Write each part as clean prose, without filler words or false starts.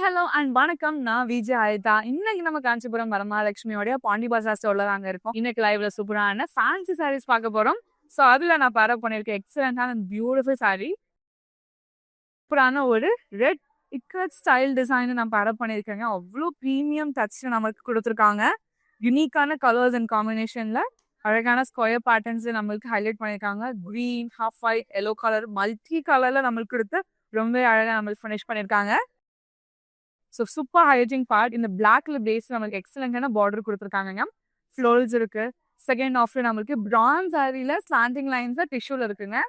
Hello and வணக்கம். நான் விஜய் ஆயிதா. இன்னைக்கு நம்ம காஞ்சிபுரம் வரமகாலட்சுமியோட பாண்டி பஜார் ஸ்டோர்ல தாங்க இருக்கோம். இன்னைக்கு லைவ்ல சூப்பரான ஃபேன்சி சாரீஸ் பார்க்க போறோம். ஸோ அதுல நான் பேர் அப் பண்ணியிருக்கேன் எக்ஸலண்டான பியூட்டிஃபுல் சாரீ. சூப்பரான ஒரு ரெட் இக்கட் ஸ்டைல் டிசைன் நான் பேர் அப் பண்ணியிருக்கேங்க. அவ்வளோ ப்ரீமியம் டச் நமக்கு கொடுத்துருக்காங்க. யூனிக்கான கலர்ஸ் அண்ட் காம்பினேஷன்ல அழகான ஸ்கொயர் பேட்டர்ன்ஸ் நம்மளுக்கு ஹைலைட் பண்ணியிருக்காங்க. Green, half white, yellow colour, multi கலர்ல நம்மளுக்கு கொடுத்து ரொம்ப அழகாக நம்மளுக்கு ஃபினிஷ் பண்ணியிருக்காங்க. ஸோ சூப்பர் ஹைலைட்டிங் பார்ட் இந்த பிளாக்ல பேஸ் நம்மளுக்கு எக்ஸலண்டான பார்டர் கொடுத்துருக்காங்க. ஃப்ளோரல்ஸ் இருக்கு. செகண்ட் ஆஃப்ல நம்மளுக்கு பிரான்ஸ் சாரியில ஸ்லாண்டிங் லைன்ஸ் டிஷ்யூல இருக்குங்க.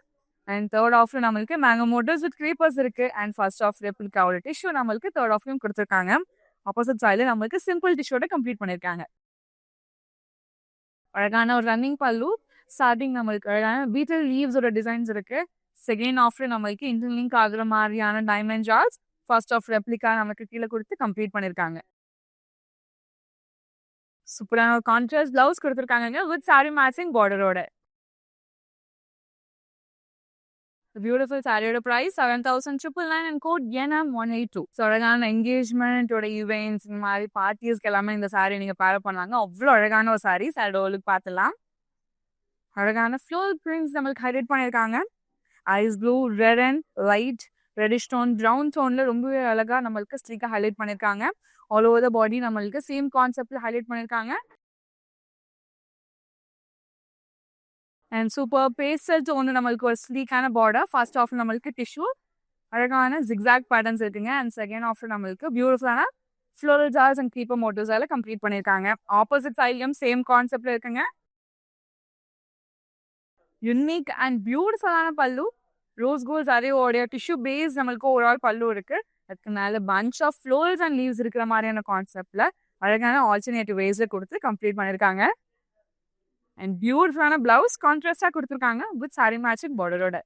அண்ட் தேர்ட் ஆஃப்ல நம்மளுக்கு மேங்கோ மோட்டர்ஸ் வித் கிரீப்பர்ஸ் இருக்கு. அண்ட் ஃபர்ஸ்ட் ஆஃப் ரெப்ளிகாவோட டிஷ்யூ நம்மளுக்கு தேர்ட் ஆஃப்லையும் கொடுத்துருக்காங்க. ஆப்போசிட் சைடில் நம்மளுக்கு சிம்பிள் டிஷ்யூட கம்ப்ளீட் பண்ணியிருக்காங்க. அழகான ஒரு ரன்னிங் பல்லு. ஸ்டார்டிங் நம்மளுக்கு அழகான பீட்டல் லீவ்ஸோட டிசைன்ஸ் இருக்கு. செகண்ட் ஆஃப்ல நம்மளுக்கு இன்டர்லிங்க் ஆகுற மாதிரியான diamond jars first half replica நமக்கு கீழே கொடுத்து கம்ப்ளீட் பண்ணியிருக்காங்க. சூப்பரான ஒரு கான்ட்ராஸ்ட் பிளவுஸ் கொடுத்துருக்காங்க வித் சாரி மேட்சிங் பார்டரோட. பியூட்டிஃபுல் சாரியோட price 7,999 and code NM182. So அழகான என்கேஜ்மெண்ட்டோட ஈவெண்ட்ஸ் இந்த மாதிரி பார்ட்டிஸ்க்கு எல்லாமே இந்த சாரி நீங்க பேர் பண்ணாங்க. அவ்வளோ அழகான ஒரு சாரி. சாரியோலுக்கு பார்த்துலாம். அழகான ஃப்ளோர் பிரிண்ட்ஸ் நம்மளுக்கு ஹைலைட் பண்ணியிருக்காங்க. Ice blue, red and light reddish tone, brown டோன்ல ரொம்பவே அழகா நம்மளுக்கு ஸ்லீக்கா ஹைலைட் பண்ணியிருக்காங்க. ஆல் ஓவர் த பாடி நம்மளுக்கு சேம் கான்செப்ட்ல ஹைலைட் பண்ணியிருக்காங்க. அண்ட் சூப்பர் பேஸ்டல் டோன் நம்மளுக்கு ஒரு ஸ்லீக்கான பார்டர். ஃபர்ஸ்ட் ஆஃப் நம்மளுக்கு டிஷ்யூ அழகான ஜிக்ஸாக் பேட்டர்ன்ஸ் இருக்குங்க. அண்ட் செகண்ட் ஆஃப் நம்மளுக்கு பியூட்டிஃபுல்லான ஃப்ளோரல் ஜார்ஸ் அண்ட் கீப்பர் மோட்டர்ஸால கம்ப்ளீட் பண்ணியிருக்காங்க. ஆப்போசிட் சைட்லயும் சேம் கான்செப்ட்ல இருக்குங்க. யுனிக் அண்ட் பியூட்டிஃபுல்லான பல்லு. ரோஸ் கோல்ட் அரையோடைய டிஷ்யூ பேஸ் நம்மளுக்கு ஓவரால் பல்லு இருக்கு. அதுக்கு மேல bunch of flowers and leaves இருக்கிற மாதிரியான கான்செப்ட்ல அழகான ஆல்டர்னேட்டிவ் வேஸ்ல கொடுத்து கம்ப்ளீட் பண்ணியிருக்காங்க. அண்ட் பியூட்டிஃபுல்லான பிளவுஸ் கான்ட்ராஸ்டா கொடுத்துருக்காங்க வித் சாரி மேட்சிங் பார்டரோட.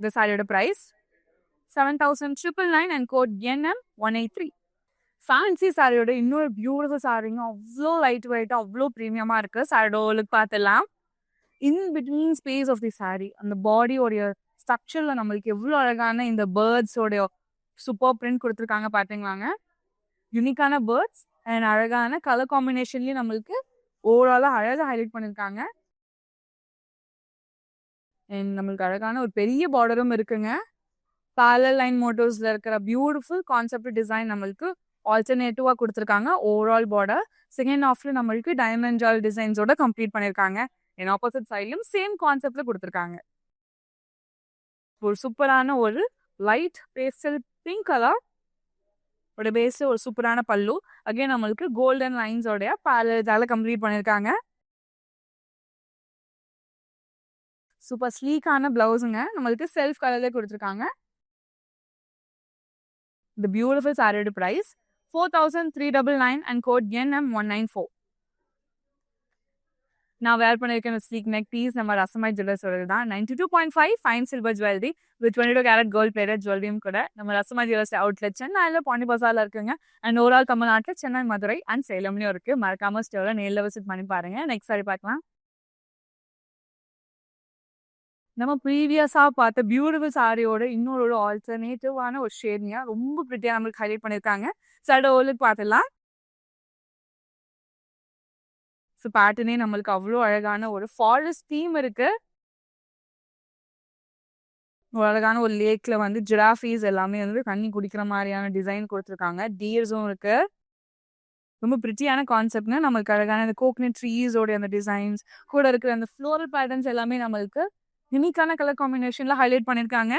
இந்த சாரியோட price 7,999 and code NM183. Fancy சாரியோட இன்னொரு பியூட்டிஃபுல் சாரிங்க. அவ்வளோ லைட் வெயிட்டா அவ்வளோ ப்ரீமியமா இருக்கு. சாரியோட லுக் பார்த்துலாம். In between space of the sari அந்த பாடியோடைய ஸ்ட்ரக்சர்ல நம்மளுக்கு எவ்வளோ அழகான இந்த பேர்ட்ஸோடைய சூப்பர் பிரிண்ட் கொடுத்துருக்காங்க பார்த்தீங்களாங்க. யூனிக்கான பேர்ட்ஸ் அண்ட் அழகான கலர் காம்பினேஷன்லயும் நம்மளுக்கு ஓவராலாக அழகாக ஹைலைட் பண்ணியிருக்காங்க. அண்ட் நம்மளுக்கு அழகான ஒரு பெரிய பார்டரும் இருக்குங்க. பேரலல் லைன் மோட்டோஸ்ல இருக்கிற பியூட்டிஃபுல் கான்செப்ட் டிசைன் நம்மளுக்கு ஆல்டர்னேட்டிவா கொடுத்துருக்காங்க. ஓவரால் பார்டர் செகண்ட் ஆஃப்ல நம்மளுக்கு டைமண்ட் ஜால் டிசைன்ஸோட கம்ப்ளீட் பண்ணியிருக்காங்க. என் ஆப்போசிட் சைட்லயும் சேம் கான்செப்ட்ல கொடுத்துருக்காங்க. ஒரு சூப்பரான ஒரு லைட் பேஸ்டல் பிங்க் கலர் ஒரு பேஸ்ல ஒரு சூப்பரான பல்லு. அகைன் நம்மளுக்கு கோல்டன் லைன்ஸோடைய பேரலால கம்ப்ளீட் பண்ணியிருக்காங்க. சூப்பர் ஸ்லீக்கான பிளவுஸுங்க. நம்மளுக்கு செல்ஃப் கலர்ல கொடுத்துருக்காங்க. இந்த பியூட்டிஃபுல் சாரியோட பிரைஸ் 4,399 அண்ட் கோட் NM194. நான் வேர் பண்ணியிருக்கேன் ஸ்லீக் நெக் பீஸ் நம்ம ரசமாய் ஜுவல்லர்ஸோட தான். 92.5 fine silver jewellery with 22 carat gold plated ஜுவல்லரியும் கூட நம்ம ரசமாய் ஜுவல்லர்ஸ் அவுட்லெட் சென்னையில் பாண்டி பசாரில் இருக்குங்க. அண்ட் ஓவரால் தமிழ்நாட்டில் சென்னை, மதுரை அண்ட் சேலம்லையும் இருக்கு. மறக்காம ஸ்டோரை நேரில் விசிட் பண்ணி பாருங்க. நெக்ஸ்ட் சாரி பார்க்கலாம். நம்ம ப்ரீவியஸா பார்த்த பியூட்டிஃபுல் சாரியோட இன்னொரு ஆல்டர்னேட்டிவான ஒரு ஷேட்னியா ரொம்ப பிரிட்டியா நம்மளுக்கு ஹைலைட் பண்ணியிருக்காங்க. சாரியோட ஓலுக்கு பார்த்துலாம். ஸோ பேட்டர்னே நம்மளுக்கு அவ்வளோ அழகான ஒரு ஃபாரஸ்ட் தீம் இருக்கு. ஒரு அழகான ஒரு லேக்ல வந்து ஜிராஃபீஸ் எல்லாமே வந்து தண்ணி குடிக்கிற மாதிரியான டிசைன் கொடுத்துருக்காங்க. டீர்ஸும் இருக்கு. ரொம்ப பிரிட்டியான கான்செப்ட்னா நம்மளுக்கு அழகான இந்த கோகனட் ட்ரீஸோட அந்த டிசைன்ஸ் கூட இருக்கிற அந்த ஃப்ளோரல் பேட்டர்ன்ஸ் எல்லாமே நம்மளுக்கு யூனிக்கான கலர் காம்பினேஷன்ல ஹைலைட் பண்ணியிருக்காங்க.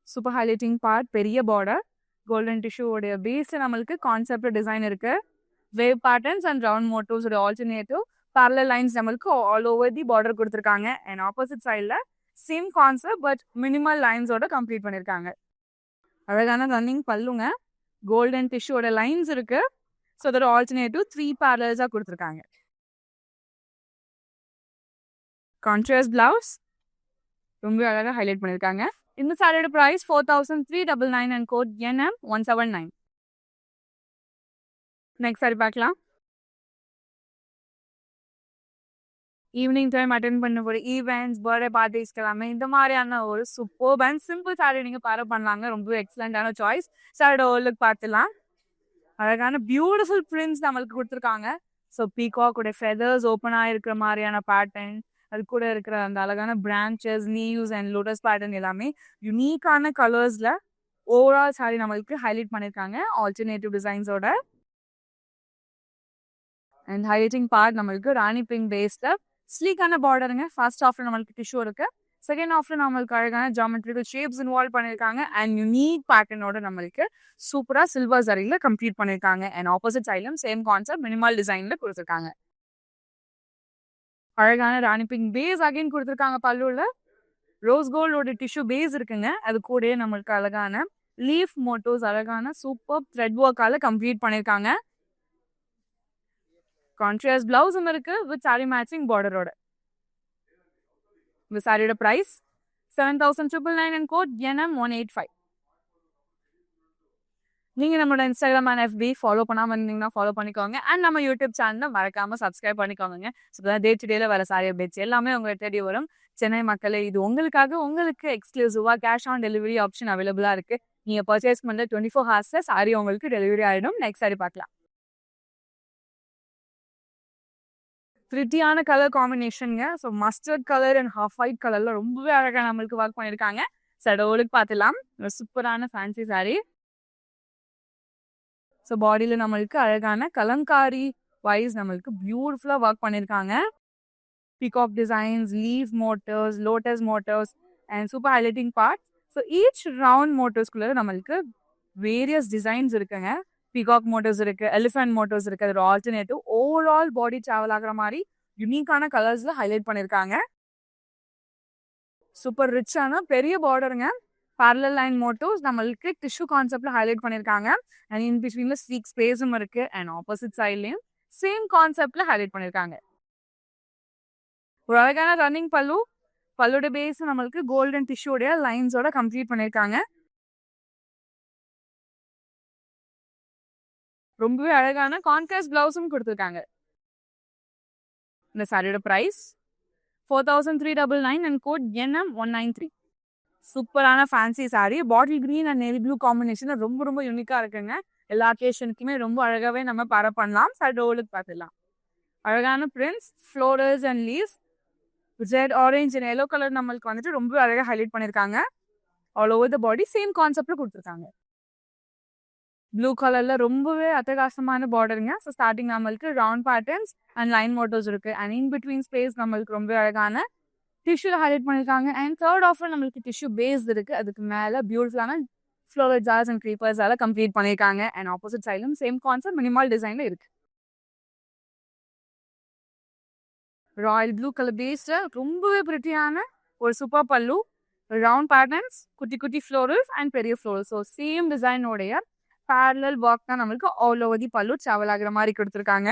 சூப்பர் ஹைலைட்டிங் பார்ட் பெரிய பார்டர் கோல்டன் டிஷ்யூவோடைய பேஸ்ல நம்மளுக்கு கான்செப்ட் டிசைன் இருக்கு. Wave patterns and round motifs alternative parallel lines நம்மளுக்கு ஆல் ஓவர் தி பார்டர் கொடுத்துருக்காங்க. அண்ட் ஆப்போசிட் சைடில் சேம் கான்செப்ட் பட் மினிமல் லைன்ஸோட கம்ப்ளீட் பண்ணியிருக்காங்க. அழகான ரன்னிங் பல்லுங்க. கோல்டன் டிஷ்யூவோட லைன்ஸ் இருக்கு. ஸோ அதோட ஆல்டர்னேட்டிவ் 3 பேரலல்ஸாக கொடுத்துருக்காங்க. கான்ட்ராஸ்ட் பிளவுஸ் ரொம்ப அழகாக ஹைலைட் பண்ணியிருக்காங்க. இந்த சாரியோட price 4,399 and code NM179. Next sari பார்க்கலாம். ஈவினிங் டைம் அட்டென்ட் பண்ண போற ஈவெண்ட்ஸ், பர்த்டே பார்ட்டிஸ்க்கு எல்லாமே இந்த மாதிரியான ஒரு சூப்பர்ப் அண்ட் சிம்பிள் சாரி நீங்க பேர் பண்ணலாங்க. ரொம்ப எக்ஸலண்டான சாய்ஸ். சாரியோட லுக் பார்த்துலாம். அழகான பியூட்டிஃபுல் பிரிண்ட்ஸ் நம்மளுக்கு கொடுத்துருக்காங்க. ஸோ பீகாக்கோட ஃபெதர்ஸ் ஓப்பன் ஆகிருக்கிற மாதிரியான பேட்டர்ன், அது கூட இருக்கிற அந்த அழகான branches, leaves and lotus pattern எல்லாமே யுனிக்கான கலர்ஸ்ல ஓவரால் சாரி நம்மளுக்கு ஹைலைட் பண்ணியிருக்காங்க ஆல்டர்னேட்டிவ் டிசைன்ஸோட. அண்ட் ஹைலைட்டிங் பார்ட் நம்மளுக்கு ராணி பிங்க் பேஸ்ல ஸ்லீக்கான பார்டருங்க. ஃபர்ஸ்ட் ஹாஃப்ல நம்மளுக்கு டிஷ்யூ இருக்கு. செகண்ட் ஹாஃப்ல நம்மளுக்கு அழகான ஜாமெட்ரிக்கல் ஷேப்ஸ் இன்வால்வ் பண்ணியிருக்காங்க. அண்ட் யூனிக் பேட்டர்னோட நம்மளுக்கு சூப்பரா சில்வர் சரியில கம்ப்ளீட் பண்ணியிருக்காங்க. அண்ட் ஆப்போசிட் சைட்லும் சேம் கான்செப்ட் மினிமல் டிசைன்ல கொடுத்துருக்காங்க. அழகான ராணி பிங்க் பேஸ் அகைன் கொடுத்துருக்காங்க. பல்லுல ரோஸ் கோல்டோட டிஷ்யூ பேஸ் இருக்குங்க. அது கூடயே நம்மளுக்கு அழகான லீஃப் மோட்டோஸ் அழகான சூப்பர் த்ரெட் ஒர்க்கால கம்ப்ளீட் பண்ணியிருக்காங்க. கான்ட்ராஸ்ட் பிளவுஸும் இருக்கு வித் சாரி மேட்சிங் பார்டரோட. இந்த சாரியோட பிரைஸ் 7,999 அண்ட் கோட் NM185. நீங்க நம்மளோட இன்ஸ்டாகிராம் அண்ட் FB ஃபாலோ பண்ணாம இருந்தீங்கன்னா ஃபாலோ பண்ணிக்கோங்க. அண்ட் நம்ம யூடியூப் சேனலை மறக்காம சப்ஸ்கிரைப் பண்ணிக்கோங்க. ஸோ டே டு டேல வர சாரி அப்டேட்ஸ் எல்லாமே உங்களை தேடி வரும். சென்னை மக்களே, இது உங்களுக்காக உங்களுக்கு எக்ஸ்க்ளூசிவா கேஷ் ஆன் டெலிவரி ஆப்ஷன் அவைலபிளா இருக்கு. நீங்க பர்ச்சேஸ் பண்ண 24 ஹவர்ஸ்ல சாரி உங்களுக்கு டெலிவரி ஆயிடும். நெக்ஸ்ட் சாரி பார்க்கலாம். பிரிட்டியான கலர் காம்பினேஷனுங்க. So mustard colour and half white கலர்ல ரொம்பவே அழகாக நம்மளுக்கு ஒர்க் பண்ணியிருக்காங்க. சடோலுக்கு பார்த்துலாம். சூப்பரான ஃபேன்சி சாரி. ஸோ பாடியில நம்மளுக்கு அழகான கலங்காரி வைஸ் நம்மளுக்கு பியூட்டிஃபுல்லா ஒர்க் பண்ணியிருக்காங்க. Peacock designs, leave motifs, lotus motifs and super highlighting part. So each round மோட்டர்ஸ்குள்ள நம்மளுக்கு வேரியஸ் டிசைன்ஸ் இருக்குங்க. பீகாக் மோட்டர்ஸ் இருக்கு, எலிஃபென்ட் மோட்டர்ஸ் இருக்கு. அதோட ஆல்டர்னேட்டிவ் ஓவரால் பாடி டிராவல் ஆகிற மாதிரி யூனிக்கான கலர்ஸ்ல ஹைலைட் பண்ணியிருக்காங்க. சூப்பர் ரிச்சான பெரிய பார்டருங்க. parallel லைன் மோட்டோஸ் நம்மளுக்கு டிஷ்யூ கான்செப்ட்ல ஹைலைட் பண்ணியிருக்காங்க. அண்ட் இன் பிட்வீன்ல ஸ்லீக் ஸ்பேஸும் இருக்கு. அண்ட் ஆப்போசிட் சைட்லயும் சேம் கான்செப்ட்ல ஹைலைட் பண்ணியிருக்காங்க. ஒரு அழகான ரன்னிங் பல்லு. பல்லோட பேஸ் நம்மளுக்கு கோல்டன் டிஷ்யூடைய லைன்ஸோட கம்ப்ளீட் பண்ணியிருக்காங்க. ரொம்பவே அழகான கான்ட்ராஸ்ட் பிளவுஸும் கொடுத்துருக்காங்க. இந்த சாரியோட பிரைஸ் 4,399 அண்ட் கோட் NM193. சூப்பரான fancy sari. Bottle green and navy blue combination ரொம்ப ரொம்ப யூனிக்கா இருக்குங்க. எல்லா அக்கேஷனுக்குமே ரொம்ப அழகாவே நம்ம பேர் பண்ணலாம். சடோலுக்கு பார்த்துலாம். அழகான prints, florals and leaves, red, orange and yellow colour நம்மளுக்கு வந்துட்டு ரொம்ப அழகாக ஹைலைட் பண்ணியிருக்காங்க. All over the body same கான்செப்ட்ல கொடுத்துருக்காங்க. ப்ளூ கலர்ல ரொம்பவே அட்டகாசமான பார்டருங்க. ஸோ ஸ்டார்டிங் நம்மளுக்கு round patterns and line motifs இருக்கு. அண்ட் இன் பிட்வீன் ஸ்பேஸ் நம்மளுக்கு ரொம்ப அழகான டிஷ்யூல ஹைலைட் பண்ணியிருக்காங்க. அண்ட் தேர்ட் ஆஃப்ல நம்மளுக்கு டிஷ்யூ பேஸ் இருக்கு. அதுக்கு மேல பியூட்டிஃபுல்லான ஃப்ளோரல் ஜார்ஸ் அண்ட் க்ரீப்பர்ஸால கம்ப்ளீட் பண்ணியிருக்காங்க. அண்ட் ஆப்போசிட் சைட்லும் சேம் கான்செப்ட் மினிமல் டிசைன்ல இருக்கு. ராயல் ப்ளூ கலர் பேஸ்ல ரொம்பவே பிரிட்டியான ஒரு சூப்பர் பல்லு, ரவுண்ட் பேட்டர்ன்ஸ், குட்டி குட்டி ஃப்ளோரல்ஸ் அண்ட் பெரிய ஃப்ளோரல். ஸோ சேம் டிசைனோடைய parallel ஒர்க் தான் நம்மளுக்கு ஆல் ஓவர் தி பல்லு டிராவல் ஆகிற மாதிரி கொடுத்துருக்காங்க.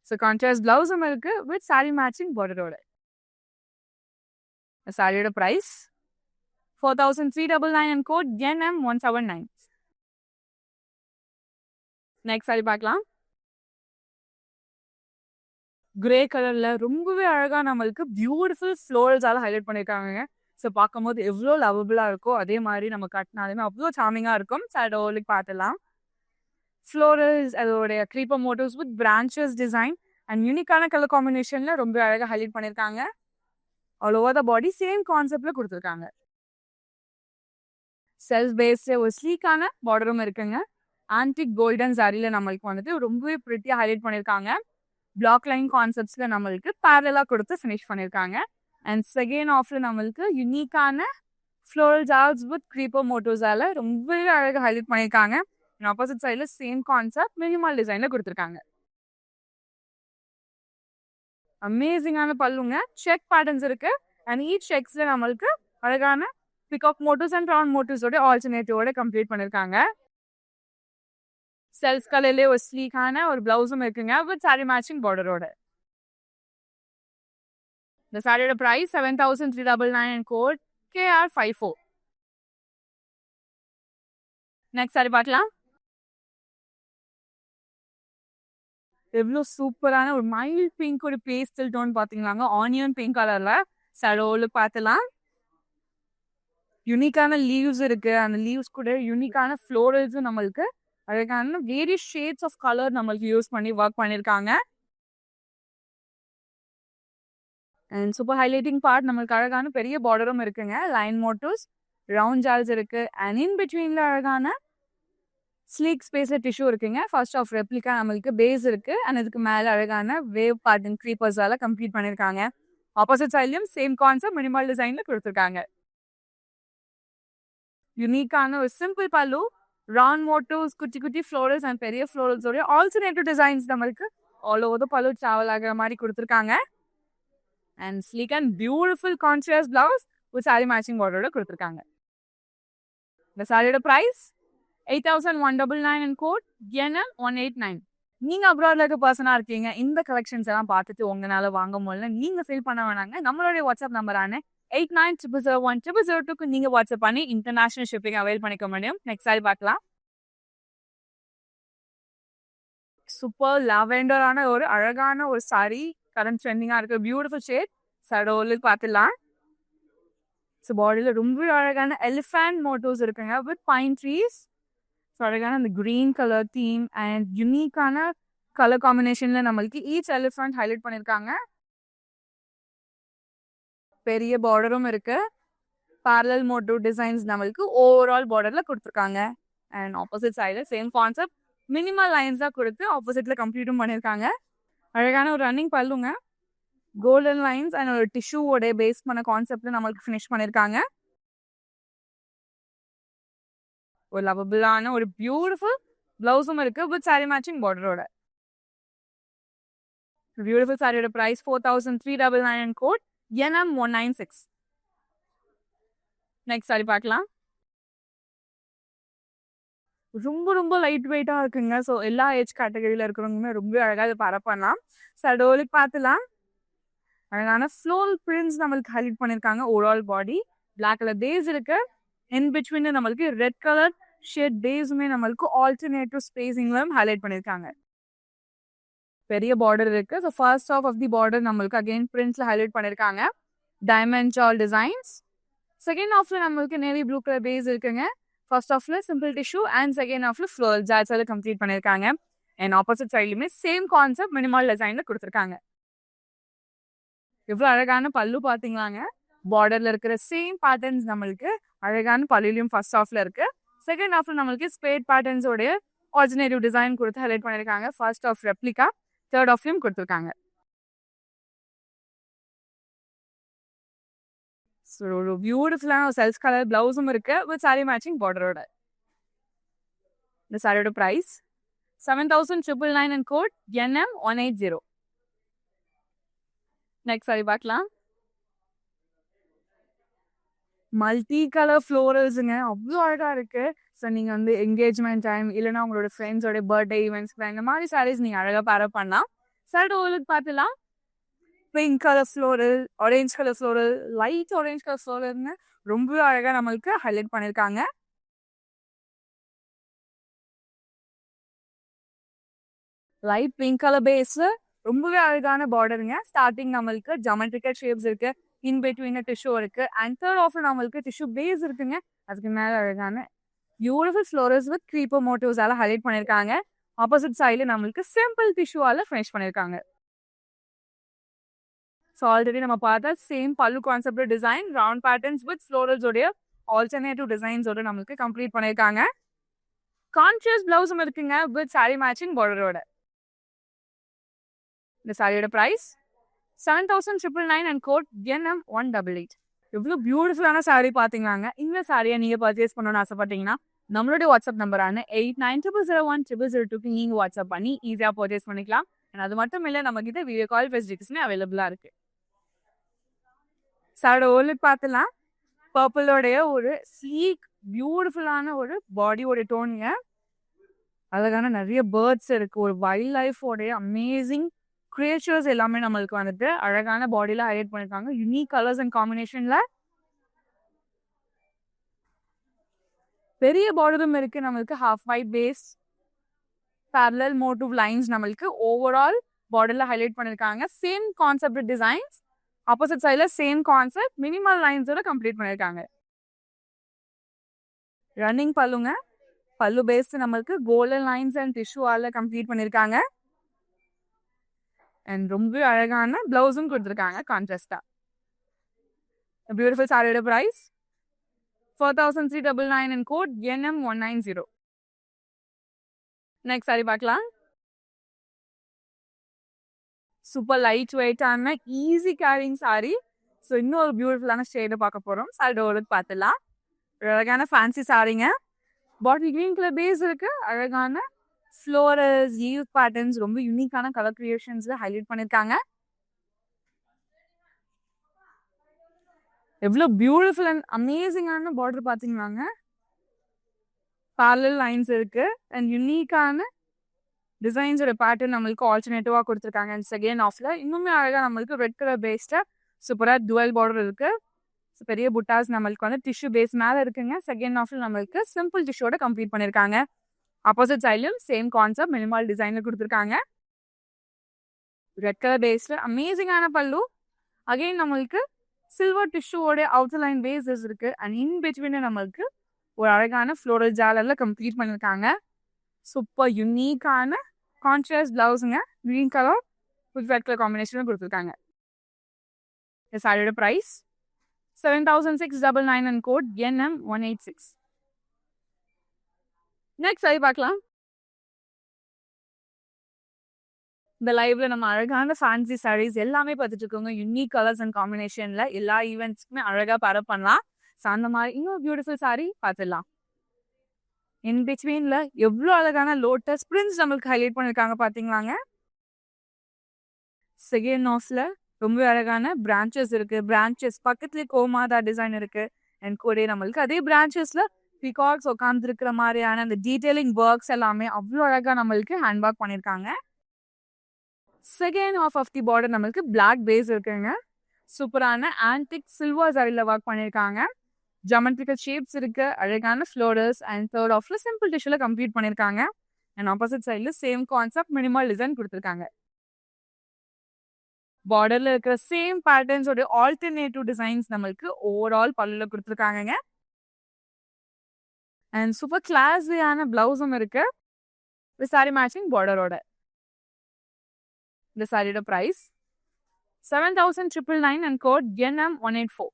ஸோ கான்ட்ராஸ்ட் பிளவுஸும் இருக்கு வித் சாரி மேட்சிங் பார்டரோட. சாரியோட price 4,399 and code NM179. Next sari பார்க்கலாம். கிரே கலர்ல ரொம்பவே அழகா நம்மளுக்கு பியூட்டிஃபுல் ஃப்ளோரல்ஸால ஹைலைட் பண்ணியிருக்காங்க. ஸோ பார்க்கும்போது எவ்வளோ லவபிளா இருக்கோ அதே மாதிரி நம்ம கட்டினாலுமே அவ்வளோ சார்மிங்கா இருக்கும். சடோலுக்கு பார்த்துலாம். ஃப்ளோரல்ஸ், அதோடைய creeper motives with branches design and யூனிக்கான கலர் காம்பினேஷன்ல ரொம்ப அழகாக ஹைலைட் பண்ணியிருக்காங்க. All over the body same கான்செப்ட்ல கொடுத்துருக்காங்க. செல்ஃப் பேஸ்ல ஒரு ஸ்லீக்கான பார்டரும் இருக்குங்க. ஆன்டிக் கோல்டன் சாரியில நம்மளுக்கு வந்துட்டு ரொம்பவே பிரிட்டியா ஹைலைட் பண்ணியிருக்காங்க. பிளாக் லைன் கான்செப்ட்ஸ்ல நம்மளுக்கு பேரலா கொடுத்து ஃபினிஷ் பண்ணியிருக்காங்க. அண்ட் செகண்ட் ஆஃப்ல நம்மளுக்கு யூனிக்கான ஃப்ளோரல் ஜார்ஸ் வித் க்ரீப்பர் மோட்டோஸால ரொம்பவே அழகாக ஹைலைட் பண்ணியிருக்காங்க. அண்ட் ஆப்போசிட் சைட்ல சேம் கான்செப்ட் மினிமல் டிசைன்ல கொடுத்துருக்காங்க. அமேசிங்கான பல்லுங்க. செக் பேட்டர்ன்ஸ் இருக்கு. அண்ட் ஈச் செக்ஸ்ல நம்மளுக்கு அழகான பிகாக் மோட்டோஸ் அண்ட் ரவுண்ட் மோட்டோஸோட ஆல்டர்னேட்டிவோட கம்ப்ளீட் பண்ணியிருக்காங்க. செல்ஃப் கலர்லேயே ஒரு ஸ்லீக்கான ஒரு பிளவுஸும் இருக்குங்க வித் சாரி மேட்சிங் பார்டரோட. இந்த சாரியோட price 7,399 and code KR54. Next sari பார்க்கலாம். எவ்வளோ சூப்பரான ஒரு மைல்ட் பிங்க் ஒரு பேஸ்டல் டோன் பாத்தீங்களாங்க, ஆனியன் பிங்க் கலர்ல சடோலு பார்த்துலாம். யூனிக்கான லீவ்ஸ் இருக்கு. அந்த லீவ்ஸ் கூட யூனிக்கான ஃப்ளோரல்ஸும் நம்மளுக்கு அழகான வேரியஸ் ஷேட்ஸ் ஆஃப் கலர் நம்மளுக்கு யூஸ் பண்ணி ஒர்க் பண்ணியிருக்காங்க. அண்ட் சூப்பர் ஹைலைட்டிங் பார்ட் நம்மளுக்கு அழகான பெரிய பார்டரும் இருக்குங்க. லைன் மோட்டிவ்ஸ், ரவுண்ட் ஜால்ஸ் இருக்கு. அண்ட் இன் பிட்வீன்ல அழகான ஸ்லீக் ஸ்பேஸ்ல டிஷ்யூ இருக்குங்க. ஃபர்ஸ்ட் ஆஃப் ரெப்ளிகா நம்மளுக்கு பேஸ் இருக்கு. அண்ட் இதுக்கு மேல அழகான வேவ் பேட்டர்ன் க்ரீப்பர்ஸால கம்ப்ளீட் பண்ணியிருக்காங்க. ஆப்போசிட் சைட்லயும் சேம் கான்செப்ட் மினிமல் டிசைன்ல கொடுத்துருக்காங்க. யூனிக்கான ஒரு சிம்பிள் பல்லு, ரவுண்ட் மோட்டிவ்ஸ், குட்டி குட்டி ஃப்ளோரல்ஸ் அண்ட் பெரிய ஃப்ளோரல்ஸோட ஆல்டர்னேட்டிவ் டிசைன்ஸ் நம்மளுக்கு ஆல் ஓவர் த பல்லு டிராவல் ஆகிற மாதிரி கொடுத்துருக்காங்க. And sleek and beautiful contrast blouse ஒரு சாரி மேட்சிங் பார்டரோட கொடுத்துருக்காங்க. இந்த சாரியோட பிரைஸ் 8,199 அண்ட் கோட் NM189. நீங்க அப்ராட்ல இருக்க பர்சனா இருக்கீங்க, இந்த கலெக்ஷன்ஸ் எல்லாம் பார்த்துட்டு உங்களால வாங்க முடியல, நீங்க சேல் பண்ண வேணாங்க. நம்மளுடைய வாட்ஸ்அப் நம்பரான 8900010002க்கு நீங்க வாட்ஸ்அப் பண்ணி இன்டர்நேஷனல் ஷிப்பிங் அவைல் பண்ணிக்க முடியும். நெக்ஸ்ட் சாரி பார்க்கலாம். சூப்பர் லாவெண்டரான ஒரு அழகான ஒரு சாரி, கரண்ட் ட்ரெண்டிங்கா இருக்கு. பியூட்டிஃபுல் ஷேட் சடோலு பார்த்துலாம். ஸோ பாடியில ரொம்ப அழகான எலிஃபண்ட் மோட்டிவ்ஸ் இருக்குங்க வித் பைன் ட்ரீஸ். ஸோ அழகான அந்த கிரீன் கலர் தீம் அண்ட் யூனிக்கான கலர் காம்பினேஷன்ல நம்மளுக்கு ஈச் எலிஃபண்ட் ஹைலைட் பண்ணியிருக்காங்க. பெரிய பார்டரும் இருக்கு. parallel மோட்டிவ் டிசைன்ஸ் நம்மளுக்கு ஓவரால் பார்டர்ல கொடுத்துருக்காங்க. அண்ட் ஆப்போசிட் சைடுல சேம் கான்செப்ட் மினிமல் லைன்ஸ் தான் கொடுத்து ஆப்போசிட்ல கம்ப்ளீட்டும் பண்ணியிருக்காங்க. அழகான ஒரு ரன்னிங் பல்லுங்க, கோல்டன் லைன்ஸ் அண்ட் ஒரு டிஷ்யூவோட பேஸ் பண்ண கான்செப்ட்ல நம்மளுக்கு ஃபினிஷ் பண்ணியிருக்காங்க. ஒரு லவபிளான ஒரு பியூட்டிஃபுல் பிளவுஸும் இருக்கு வித் சாரி மேட்சிங் பார்டரோட. பியூட்டிஃபுல் சாரியோட price 4,399 and code NM196. Next sari பார்க்கலாம். ரொம்ப ரொம்ப லைட் வெயிட்டா இருக்குங்க. ஸோ எல்லா ஏஜ் கேட்டகரியில இருக்கிறவங்களுமே ரொம்ப அழகா இதை பர பண்ணலாம். சடோலுக்கு பார்த்துலாம். அழகான ஃப்ளோரல் பிரிண்ட்ஸ் நம்மளுக்கு ஹைலைட் பண்ணியிருக்காங்க. Overall body black colour base இருக்கு. இன் பிட்வீன் நம்மளுக்கு ரெட் கலர் ஷேட் பேஸுமே நம்மளுக்கு ஆல்டர்னேட்டிவ் ஸ்பேசிங்லும் ஹைலைட் பண்ணியிருக்காங்க. பெரிய பார்டர் இருக்கு. So first half the border நம்மளுக்கு அகைன் பிரிண்ட்ஸ்ல ஹைலைட் பண்ணியிருக்காங்க. டைமண்ட் ஜால் டிசைன்ஸ். செகண்ட் ஆஃப்ல நம்மளுக்கு நேவி ப்ளூ கலர் பேஸ் இருக்குங்க. ஃபர்ஸ்ட் ஆஃப்ல சிம்பிள் டிஷ்யூ அண்ட் செகண்ட் ஆஃப்ல ஃப்ளோரல் ஜால்ஸால கம்ப்ளீட் பண்ணியிருக்காங்க. அண்ட் ஆப்போசிட் சைட்லயுமே சேம் கான்செப்ட் மினிமல் டிசைன்ல கொடுத்துருக்காங்க. எவ்வளவு அழகான பல்லு பாத்தீங்களாங்க. பார்டர்ல இருக்கிற சேம் பேட்டர்ன்ஸ் நம்மளுக்கு அழகான பல்லுலயும் ஃபர்ஸ்ட் ஆஃப்ல இருக்கு. செகண்ட் ஆஃப்ல நம்மளுக்கு ஸ்பேட் பேட்டர்ன்ஸோடைய ஆல்டர்னேட்டிவ் டிசைன் கொடுத்து ஹைலைட் பண்ணியிருக்காங்க. ஃபர்ஸ்ட் ஆஃப் ரெப்ளிகா, தேர்ட் ஆஃப்லயும் கொடுத்துருக்காங்க. ஒரு பியூட்டிஃபுல்லான செல்ஸ் கலர் பிளவுஸும் இருக்கு வித் சாரி மேட்சிங் பார்டரோட. இந்த சாரியோட price 7,999 and code NM180. Next sari பார்க்கலாம். மல்டி கலர் ஃப்ளோரல்ஸுங்க, அவ்வளோ அழகா இருக்கு. ஸோ நீங்க வந்து என்கேஜ்மெண்ட் டைம் இல்லைன்னா உங்களோட ஃப்ரெண்ட்ஸோட பர்த்டே ஈவெண்ட்ஸ் இந்த மாதிரி சாரீஸ் நீங்க அழகா பேர் பண்ணலாம். சடோலுக்கு பார்த்துலாம். Pink colour floral, orange colour floral, light orange colour ஃப்ளோரல்னு ரொம்ப அழகா நம்மளுக்கு ஹைலைட் பண்ணியிருக்காங்க. லைட் பிங்க் கலர் பேஸ், ரொம்பவே அழகான பார்டருங்க. ஸ்டார்டிங் நம்மளுக்கு ஜாமெட்ரிக்கல் ஷேப்ஸ் இருக்கு. இன் பிட்வீன் டிஷ்யூ இருக்கு. அண்ட் தேர்ட் ஆஃப்ல நம்மளுக்கு டிஷ்யூ பேஸ் இருக்குங்க. அதுக்கு மேல அழகான பியூட்டிஃபுல் ஃப்ளோரல்ஸ் வித் க்ரீப்பர் மோட்டிவ்ஸால ஹைலைட் பண்ணியிருக்காங்க. ஆப்போசிட் சைட்ல நம்மளுக்கு சிம்பிள் டிஷ்யூவால ஃபினிஷ் பண்ணியிருக்காங்க. ஸோ ஆல்ரெடி நம்ம பார்த்தா சேம் பல்லு concept design, round patterns with ஃப்ளோரல்ஸோடைய ஆல்டர்னேட்டிவ் டிசைன்ஸோட நம்மளுக்கு கம்ப்ளீட் பண்ணியிருக்காங்க. கான்ட்ராஸ்ட் பிளவுஸும் இருக்குங்க வித் சாரி மேட்சிங் பார்டரோட. இந்த சாரியோட பிரைஸ் 7,999 அண்ட் கோட் NM188. எவ்வளோ பியூட்டிஃபுல்லான சாரி பார்த்தீங்களாங்க. இந்த சாரியை நீங்கள் பர்ச்சேஸ் பண்ணணும்னு ஆசைப்பட்டீங்கன்னா நம்மளுடைய வாட்ஸ்அப் நம்பரான 8900010002க்கு நீங்கள் வாட்ஸ்அப் பண்ணி ஈஸியாக பர்ச்சேஸ் பண்ணிக்கலாம். அண்ட் அது மட்டும் இல்லை, நம்ம கிட்ட வீடியோ கால் ஃபெசிலிட்டிஸ்மே அவைலபிளாக இருக்கு. சாரோட ஓலுக்கு பார்த்துலாம். பர்பிளோடைய ஒரு ஸ்லீக் பியூட்டிஃபுல்லான ஒரு பாடியோட டோனுங்க. அழகான நிறைய பேர்ட்ஸ் இருக்கு. ஒரு வைல்ட் லைஃபோடைய அமேசிங் கிரியேச்சர்ஸ் எல்லாமே நம்மளுக்கு வந்துட்டு அழகான பாடியில ஹைலைட் பண்ணிருக்காங்க. யூனிக் கலர்ஸ் அண்ட் காம்பினேஷன்ல பெரிய பார்டரும் இருக்கு. நம்மளுக்கு half white base parallel motive lines நம்மளுக்கு ஓவரால் பார்டர்ல ஹைலைட் பண்ணிருக்காங்க. சேம் கான்செப்ட் டிசைன்ஸ், ஆப்போசிட் சைட்ல சேம் கான்செப்ட், மினிமல் லைன்ஸோட கம்ப்ளீட் பண்ணிருக்காங்க. ரன்னிங் பல்லுங்க, பல்லு பேஸ்ட் நம்மளுக்கு கோல்டன் லைன்ஸ் அண்ட் டிஷ்யூவால கம்ப்ளீட் பண்ணிருக்காங்க. அண்ட் ரொம்ப அழகான பிளவுஸும் கொடுத்துருக்காங்க கான்ட்ராஸ்டா. பியூட்டிஃபுல் சாரியோட price 4399 and code NM190. Next sari பார்க்கலாம். சூப்பர் லைட் வெயிட்டான ஈஸி கேரிங் சாரி. ஸோ இன்னும் ஒரு பியூட்டிஃபுல்லான ஷேடை பார்க்க போகிறோம். சாரியோட பார்த்துலாம். அழகான ஃபேன்சி சாரிங்க. பாட்டில் கிரீன் கலர் பேஸ் இருக்கு. அழகான ஃப்ளோரல்ஸ், லீவ் பேட்டர்ன்ஸ், ரொம்ப யூனிக்கான கலர் கிரியேஷன்ஸ்ல ஹைலைட் பண்ணியிருக்காங்க. எவ்வளோ பியூட்டிஃபுல் அண்ட் அமேசிங்கான பார்டர் பார்த்தீங்கன்னாங்க. parallel லைன்ஸ் இருக்கு அண்ட் யூனிக்கான டிசைன்ஸோட பேட்டர்ன் நம்மளுக்கு ஆல்டர்னேட்டிவா கொடுத்துருக்காங்க. அண்ட் செகண்ட் ஆஃப்ல இன்னுமே அழகா நம்மளுக்கு ரெட் கலர் பேஸ்டா சூப்பரா டுவல் பார்டர் இருக்கு. பெரிய புட்டாஸ் நம்மளுக்கு வந்து டிஷ்யூ பேஸ் மேல இருக்குங்க. செகண்ட் ஆஃப்ல நம்மளுக்கு சிம்பிள் டிஷ்யூட கம்ப்ளீட் பண்ணிருக்காங்க. ஆப்போசிட் சைட்லயும் சேம் கான்செப்ட் மினிமல் டிசைன்ல கொடுத்துருக்காங்க. ரெட் கலர் பேஸ்ல அமேசிங்கான பல்லு. அகைன் நம்மளுக்கு சில்வர் டிஷ்யூவோட அவுட்டர் லைன் பேஸஸ் இருக்கு. அண்ட் இன் பிட்வீன் நம்மளுக்கு ஒரு அழகான ஃப்ளோரல் ஜாலர்ல கம்ப்ளீட் பண்ணிருக்காங்க. சூப்பர் யூனிக்கான கான்ட்ராஸ்ட் பிளவுஸுங்க. Green colour with red colour காம்பினேஷன்ல கொடுத்துருக்காங்க. இந்த சாரியோட price 7699 and code NM186. Next sari பார்க்கலாம். இந்த லைவ்ல நம்ம அழகான ஃபேன்சி சாரீஸ் எல்லாமே பார்த்துட்டு இருக்கோங்க. யூனிக் கலர்ஸ் அண்ட் காம்பினேஷன்ல எல்லா ஈவெண்ட்ஸ்க்குமே அழகா பேர் பண்ணலாம். ஸோ அந்த மாதிரி இன்னும் பியூட்டிஃபுல் சாரி பார்த்துடலாம். இன் பிட்வீன்ல எவ்வளோ அழகான லோட்டஸ் பிரிண்ட்ஸ் நம்மளுக்கு ஹைலைட் பண்ணிருக்காங்க பாத்தீங்களாங்க. செகண்ட் ஆஃப்ல ரொம்ப அழகான பிரான்ச்சஸ் இருக்கு. பிரான்ச்சஸ் பக்கத்துலேயே கோமாதா டிசைன் இருக்கு. அண்ட் கூட நம்மளுக்கு அதே பிரான்ச்சஸ்ல பிகாக்ஸ் உட்கார்ந்து இருக்கிற மாதிரியான அந்த டீடைலிங் ஒர்க்ஸ் எல்லாமே அவ்வளோ அழகா நம்மளுக்கு ஹேண்ட் ஒர்க் பண்ணிருக்காங்க. செகண்ட் ஆஃப் தி பார்டர் நம்மளுக்கு பிளாக் பேஸ் இருக்குங்க. சூப்பரான ஆன்டிக் சில்வர் ஜரில ஒர்க் பண்ணிருக்காங்க. ஜாமெட்ரிக்கல் ஷேப்ஸ் இருக்கு. அழகான ஃப்ளோரல்ஸ் அண்ட் தேர்ட் ஆஃப்ல சிம்பிள் டிஷ்யூல கம்ப்ளீட் பண்ணிருக்காங்க. அண்ட் ஆப்போசிட் சைட்ல சேம் கான்செப்ட் மினிமல் டிசைன் கொடுத்துருக்காங்க. பார்டர்ல இருக்கிற சேம் பேட்டர்ன்ஸோட ஆல்டர்னேட்டிவ் டிசைன்ஸ் நம்மளுக்கு ஓவரால் பல்லுல கொடுத்துருக்காங்க. அண்ட் சூப்பர் கிளாஸியான பிளவுஸும் இருக்கு. இந்த சாரி மேட்சிங் பார்டரோட. இந்த சாரியோட price 7999 and code NM184.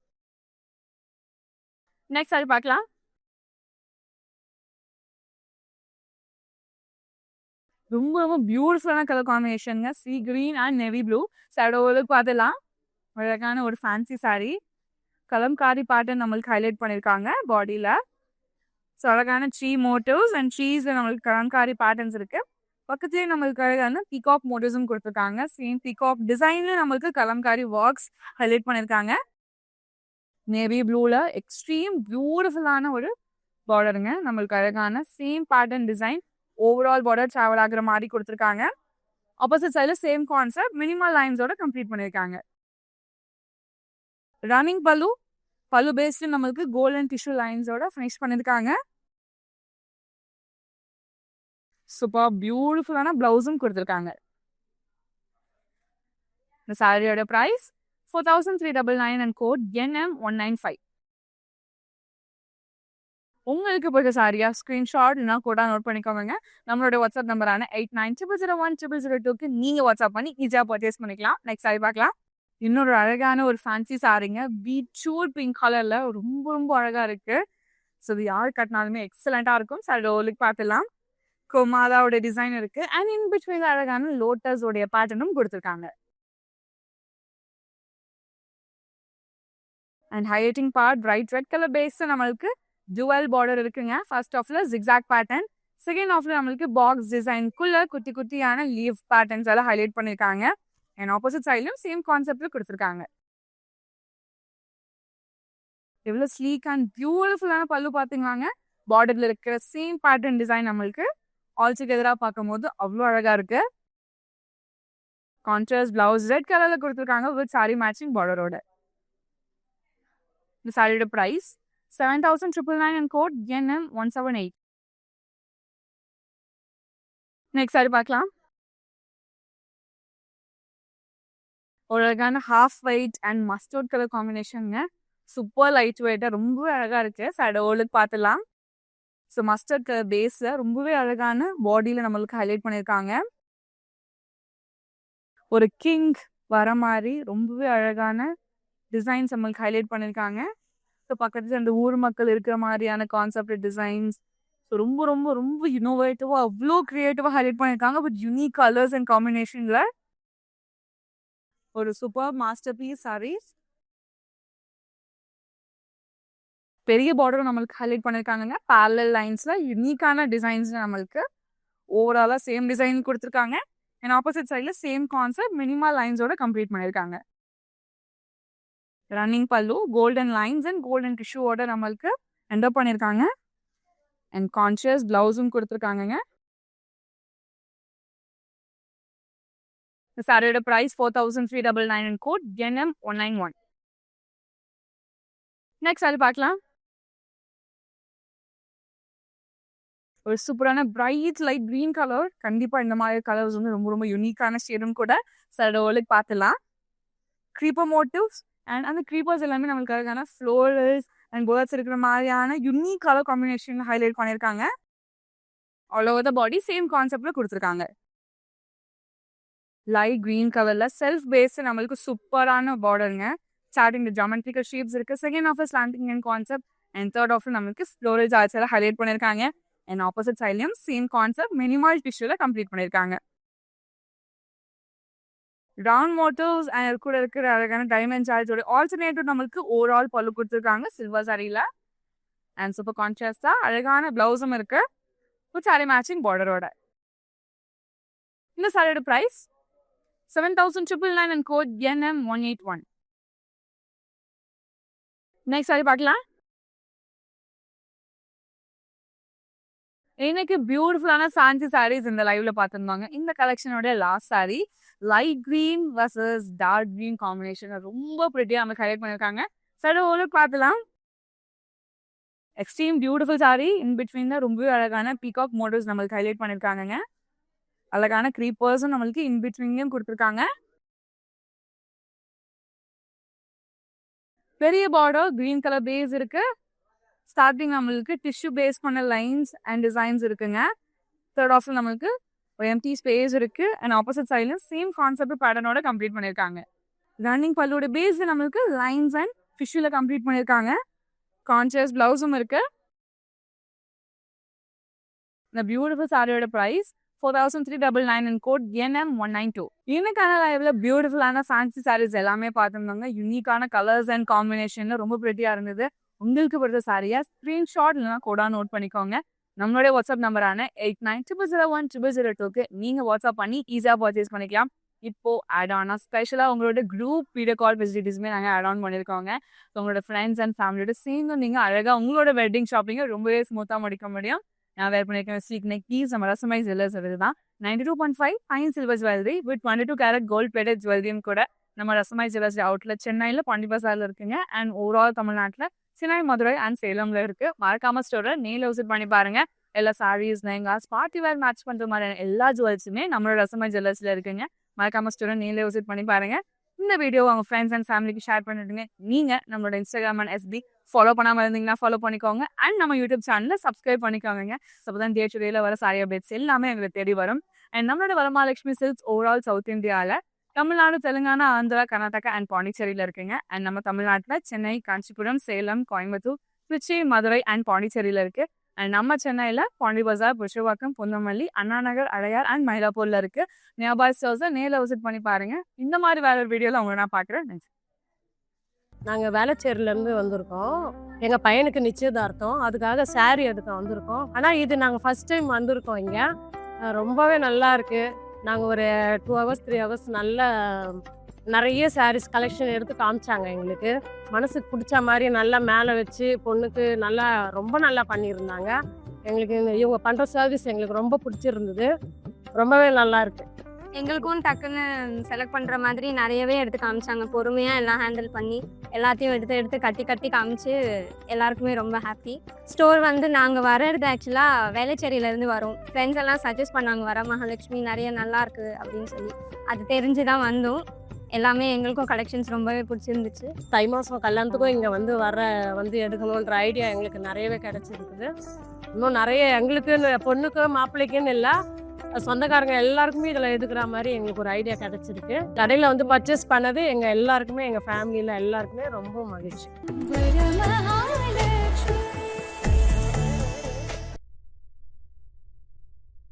Next sari பார்க்கலாம். ரொம்ப ரொம்ப பியூட்டிஃபுல்லான கலர் காம்பினேஷனுங்க. Sea green and navy blue. சாரியோட பார்த்துலாம். அழகான ஒரு ஃபேன்சி சாரி. கலம்காரி பேட்டர்ன் நம்மளுக்கு ஹைலைட் பண்ணியிருக்காங்க பாடியில. ஸோ அழகான ட்ரீ மோட்டிவ்ஸ் அண்ட் ட்ரீஸ்ல நம்மளுக்கு கலம்காரி பேட்டர்ன்ஸ் இருக்கு. பக்கத்துலேயே நம்மளுக்கு அழகான பீகாக் மோட்டிவ்ஸும் கொடுத்துருக்காங்க. சேம் பீகாக் டிசைன்ல நம்மளுக்கு கலம்காரி ஒர்க்ஸ் ஹைலைட் பண்ணியிருக்காங்க. நேவி ப்ளூல எக்ஸ்ட்ரீம் பியூட்டிஃபுல்லான ஒரு பார்டருங்க. நம்மளுக்கு அழகான same pattern design overall border travel ஆகுற மாதிரி கொடுத்துருக்காங்க. ஆப்போசிட் சைட்ல சேம் கான்செப்ட் மினிமல் லைன்ஸோட கம்ப்ளீட் பண்ணியிருக்காங்க. ரன்னிங் பல்லு, பல்லு பேஸ்டு நம்மளுக்கு கோல்டன் டிஷ்யூ லைன்ஸோட ஃபினிஷ் பண்ணியிருக்காங்க. சூப்பர் பியூட்டிஃபுல்லான பிளவுஸும் கொடுத்துருக்காங்க. இந்த சாரியோட பிரைஸ் 4399 and code NM195. உங்களுக்கு பிடிச்ச சாரியா ஸ்கிரீன்ஷாட் இல்லைனா கூட நோட் பண்ணிக்கோங்க. நம்மளோட வாட்ஸ்அப் நம்பரான 8900010002க்கு நீங்க வாட்ஸ்அப் பண்ணி ஈஸியாக பர்ச்சேஸ் பண்ணிக்கலாம். நெக்ஸ்ட் சாரி பார்க்கலாம். இன்னொரு அழகான ஒரு ஃபேன்சி சாரிங்க. பீட்ரூட் பிங்க் கலர்ல ரொம்ப ரொம்ப அழகா இருக்கு. ஸோ இது யார் கட்டினாலுமே எக்ஸலண்டா இருக்கும். சாரி பார்த்துலாம். கோமாதாவோட டிசைன் இருக்கு. அண்ட் இன் பிட்வீன் அழகான லோட்டஸ் உடைய பேட்டர்னும் கொடுத்துருக்காங்க. And highlighting part bright red colour base நம்மளுக்கு டுவல் பார்டர் இருக்குங்க. ஃபர்ஸ்ட் ஆஃப்ல ஜிக்ஸாக் பேட்டர்ன், செகண்ட் ஆஃப்ல நம்மளுக்கு பாக்ஸ் டிசைன்குள்ள குட்டி குட்டியான லீவ் பேட்டர்ன்ஸ் எல்லாம் ஹைலைட் பண்ணிருக்காங்க. அண்ட் ஆப்போசிட் சைட்லயும் சேம் கான்செப்ட்ல கொடுத்துருக்காங்க. எவ்வளவு ஸ்லீக் அண்ட் பியூட்டிஃபுல்லான பல்லு பாத்தீங்களாங்க. பார்டர்ல இருக்கிற சேம் பேட்டர்ன் டிசைன் நம்மளுக்கு ஆல் டுகெதரா பார்க்கும்போது அவ்வளோ அழகா இருக்கு. கான்ட்ராஸ்ட் பிளவுஸ் ரெட் கலர்ல கொடுத்துருக்காங்க வித் சாரி மேட்சிங் பார்டரோட. இந்த சாரியோட price 7999 and code NM178. Next sari பார்க்கலாம். ஒரு அழகான half white and mustard colour காம்பினேஷனுங்க. சூப்பர் லைட் வெயிட்டா ரொம்பவே அழகா இருக்கு. ஓலுக்கு பார்த்துலாம். ஸோ மஸ்டர்ட் கலர் பேஸ்ல ரொம்பவே அழகான பாடியில நம்மளுக்கு ஹைலைட் பண்ணியிருக்காங்க. ஒரு கிங் வர மாதிரி ரொம்பவே அழகான டிசைன்ஸ் நம்மளுக்கு ஹைலைட் பண்ணியிருக்காங்க. ஸோ பக்கத்துல அந்த ஊர் மக்கள் இருக்கிற மாதிரியான கான்செப்ட் டிசைன்ஸ். ஸோ ரொம்ப ரொம்ப ரொம்ப இன்னோவேட்டிவா அவ்வளோ கிரியேட்டிவா ஹைலைட் பண்ணியிருக்காங்க. பட் யூனிக் கலர்ஸ் அண்ட் காம்பினேஷன்ல ஒரு சூப்பர் மாஸ்டர் பீஸ் சாரீஸ். பெரிய பார்டரும் நம்மளுக்கு ஹைலைட் பண்ணியிருக்காங்க. பேரலல் லைன்ஸ்ல யூனிக்கான டிசைன்ஸ் நம்மளுக்கு ஓவராலா சேம் டிசைன் கொடுத்துருக்காங்க. அண்ட் ஆப்போசிட் சைட்ல சேம் கான்செப்ட் மினிமல் லைன்ஸோட கம்ப்ளீட் பண்ணியிருக்காங்க. Running pallu golden lines and golden டிஷ்யூவோட நம்மளுக்கு என்டர் பண்ணியிருக்காங்க. அண்ட் கான்ஷியஸ் பிளவுஸும் கொடுத்துருக்காங்க. இந்த சாரியோட price 4399 and code NM191. Next sari பார்க்கலாம். ஒரு சூப்பரான பிரைட் லைட் கிரீன் கலர். கண்டிப்பா இந்த மாதிரி கலர்ஸ் வந்து ரொம்ப ரொம்ப யூனிக்கான ஷேடும் கூட. ஓலுக்கு பார்த்துலாம். க்ரீப்பர் மோட்டிவ்ஸ் அண்ட் அந்த க்ரீப்பர்ஸ் எல்லாமே நம்மளுக்கு அழகான ஃப்ளோரல்ஸ் அண்ட் பேர்ட்ஸ் இருக்கிற மாதிரியான யூனிக் கலர் காம்பினேஷன் ஹைலைட் பண்ணியிருக்காங்க. All over the body same கான்செப்ட்ல கொடுத்துருக்காங்க. லைட் கிரீன் கலர்ல செல்ஃப் பேஸ் நம்மளுக்கு சூப்பரான பார்டருங்க. ஸ்டார்டிங் ஜாமெட்ரிக்கல் ஷேப்ஸ் இருக்கு. Second half slanting and concept and third half நம்மளுக்கு ஃப்ளோரல் ஆர்ட்ஸ் ஹைலைட் பண்ணியிருக்காங்க. அண்ட் ஆப்போசிட் சைட்லயும் சேம் கான்செப்ட் மினிமல் டிஷ்யூல கம்ப்ளீட் பண்ணியிருக்காங்க. ரவுண்ட் மோட்டிவ்ஸ் அண்ட் கூட இருக்கிற அழகான டைமண்ட் சார்ஜோட ஆல்டர்னேட்டிவ் நம்மளுக்கு ஓவரால் பல்லு கொடுத்துருக்காங்க சில்வர் சாரியில. அண்ட் சூப்பர் கான்ட்ராஸ்டா அழகான பிளவுஸும் இருக்கு வித் சாரி மேட்சிங் பார்டரோட. இந்த சாரியோட price 7,999 and code NM181. Next sari பார்க்கலாம். எனக்கு பியூட்டிஃபுல்லான ஃபேன்சி சாரீஸ் இந்த லைவ்ல பார்த்துருந்தாங்க. இந்த கலெக்ஷனோட last sari light green versus dark green combination ரொம்ப பிரிட்டியா நம்ம ஹைலைட் பண்ணியிருக்காங்க. ஓலுக்கு பார்த்துலாம். Extreme beautiful sari. இன் பிட்வீன்ல ரொம்பவே அழகான பீகாக் மோட்டிவ்ஸ் நம்மளுக்கு ஹைலைட் பண்ணியிருக்காங்க. அழகான க்ரீப்பர்ஸும் நம்மளுக்கு இன் பிட்வீன்லயும் கொடுத்துருக்காங்க. பெரிய பார்டர் கிரீன் கலர் பேஸ் இருக்கு. ஸ்டார்டிங் நம்மளுக்கு டிஷ்யூ பேஸ் பண்ண லைன்ஸ் அண்ட் டிசைன்ஸ் இருக்குங்க. தேர்ட் ஆஃப்ல நம்மளுக்கு ஒரு எம்டி ஸ்பேஸ் இருக்கு. அண்ட் ஆப்போசிட் சைட்ல சேம் கான்செப்ட் பேட்டர்னோட கம்ப்ளீட் பண்ணியிருக்காங்க. ரன்னிங் பல்லோட பேஸ் நம்மளுக்கு லைன்ஸ் அண்ட் டிஷ்யூல கம்ப்ளீட் பண்ணியிருக்காங்க. கான்ஷியஸ் பிளவுஸும் இருக்கு. இந்த பியூட்டிஃபுல் சாரியோட பிரைஸ் 4399 அண்ட் கோட் NM192. இன்னைக்கான லைவ்ல பியூட்டிஃபுல்லான ஃபேன்சி சாரீஸ் எல்லாமே பார்த்துருந்தாங்க. யூனிக்கான கலர்ஸ் அண்ட் காம்பினேஷன்ல ரொம்ப பிரிட்டியா இருந்தது. உங்களுக்கு பிடிச்ச சாரியா ஸ்கிரீன்ஷாட் இல்லைனா கோடா நோட் பண்ணிக்கோங்க. நம்மளுடைய வாட்ஸ்அப் நம்பரான 8900010002க்கு நீங்க வாட்ஸ்அப் பண்ணி ஈஸியா பர்ச்சேஸ் பண்ணிக்கலாம். இப்போ ஆட் ஆனா ஸ்பெஷலா உங்களோட குரூப் வீடியோ கால் ஃபெசிலிட்டிஸ்மே நாங்கள் ஆட் ஆன் பண்ணியிருக்கோங்க. உங்களோட ஃப்ரெண்ட்ஸ் அண்ட் ஃபேமிலியோட சேர்ந்து நீங்க அழகா உங்களோட வெட்டிங் ஷாப்பிங்கை ரொம்பவே ஸ்மூத்தா முடிக்க முடியும். நான் வேர் பண்ணியிருக்கேன் ஸ்லீக் நெக் பீஸ் நம்ம ரசமை ஜுவல்லர்ஸ் தான் 92.5 fine silver jewellery with 22 carat gold plated ஜுவல்லரியும் கூட நம்ம ரசமை ஜுவல்லர்ஸ் அவுட்லெட் சென்னையில் பாண்டி பசாரில் இருக்குங்க. அண்ட் ஓவரால் தமிழ்நாட்டில் சென்னை, மதுரை அண்ட் சேலம்ல இருக்கு. மறக்காம ஸ்டோரை நேரில் விசிட் பண்ணி பாருங்க. எல்லா saris, lehengas, party wear match பண்ற மாதிரியான எல்லா ஜுவல்ஸுமே நம்மளோட ரசமை ஜுவல்லர்ஸ்ல இருக்குங்க. மறக்காம ஸ்டோரை நேரில் விசிட் பண்ணி பாருங்க. இந்த வீடியோ அவங்க ஃப்ரெண்ட்ஸ் அண்ட் ஃபேமிலிக்கு ஷேர் பண்ணிடுங்க. நீங்க நம்மளோட இன்ஸ்டாகிராம் அண்ட் FB ஃபாலோ பண்ணாம இருந்தீங்கன்னா ஃபாலோ பண்ணிக்கோங்க. அண்ட் நம்ம யூடியூப் சேனலை சப்ஸ்கிரைப் பண்ணிக்கோங்க. அப்பதான் டே டு டேல வர சாரி அப்டேட்ஸ் எல்லாமே எங்களுக்கு தேடி வரும். அண்ட் நம்மளோட வரமகாலட்சுமி சில்க்ஸ் ஓவரால் சவுத் இந்தியாவில் தமிழ்நாடு, தெலுங்கானா, ஆந்திரா, கர்நாடகா அண்ட் பாண்டிச்சேரியில இருக்குங்க. அண்ட் நம்ம தமிழ்நாட்டில் சென்னை, காஞ்சிபுரம், சேலம், கோயம்புத்தூர், திருச்சி, மதுரை அண்ட் பாண்டிச்சேரியில இருக்கு. அண்ட் நம்ம சென்னையில பாண்டி பஜார், புருஷவாக்கம், பொன்னமல்லி, அண்ணா நகர், அடையார் அண்ட் மயிலாப்பூர்ல இருக்கு. நியர்பை ஸ்டோர்ஸை நேரில் விசிட் பண்ணி பாருங்க. இந்த மாதிரி வேற ஒரு வீடியோல உங்களை நான் பார்க்குறேன். நாங்கள் வேளச்சேரியிலேருந்து வந்திருக்கோம். எங்கள் பையனுக்கு நிச்சயதார்த்தம், அதுக்காக சாரீ எடுக்க வந்திருக்கோம். ஆனால் இது நாங்கள் ஃபஸ்ட் டைம் வந்திருக்கோம் இங்கே. ரொம்பவே நல்லா இருக்குது. நாங்கள் ஒரு 2 ஹவர்ஸ் 3 ஹவர்ஸ் நிறைய சாரீஸ் கலெக்ஷன் எடுத்து காமிச்சாங்க. எங்களுக்கு மனசுக்கு பிடிச்ச மாதிரி நல்லா மேலே வச்சு பொண்ணுக்கு ரொம்ப நல்லா பண்ணியிருந்தாங்க. எங்களுக்கு இவங்க பண்ணுற சர்வீஸ் எங்களுக்கு ரொம்ப பிடிச்சிருந்தது. ரொம்பவே நல்லா இருக்குது. எங்களுக்கும் டக்குன்னு செலக்ட் பண்ணுற மாதிரி நிறையவே எடுத்து காமிச்சாங்க. பொறுமையாக எல்லாம் ஹேண்டில் பண்ணி எல்லாத்தையும் எடுத்து எடுத்து கட்டி கட்டி காமிச்சு எல்லாருக்குமே ரொம்ப ஹாப்பி. ஸ்டோர் வந்து நாங்கள் வர்றது ஆக்சுவலாக வேளச்சேரியிலேருந்து வரோம். ஃப்ரெண்ட்ஸ் எல்லாம் சஜஸ்ட் பண்ணாங்க வர மகாலட்சுமி நிறைய நல்லா இருக்கு அப்படின்னு சொல்லி. அது தெரிஞ்சு தான் வந்தோம். எல்லாமே எங்களுக்கும் கலெக்ஷன்ஸ் ரொம்பவே பிடிச்சிருந்துச்சு. தை மாதம் கல்யாணத்துக்கும் இங்கே வந்து எடுக்கணுன்ற ஐடியா எங்களுக்கு நிறையவே கிடச்சிருக்குது. இன்னும் நிறைய எங்களுக்கு பொண்ணுக்கு மாப்பிள்ளைக்குன்னு இல்லை, சொந்தக்காரங்க எல்லாருக்குமே இதில் எடுக்கிற மாதிரி எங்களுக்கு ஒரு ஐடியா கிடச்சிருக்கு. கடையில் வந்து பர்ச்சேஸ் பண்ணது எங்கள் எல்லாருக்குமே, எங்கள் ஃபேமிலியில் எல்லாருக்குமே ரொம்ப மகிழ்ச்சி.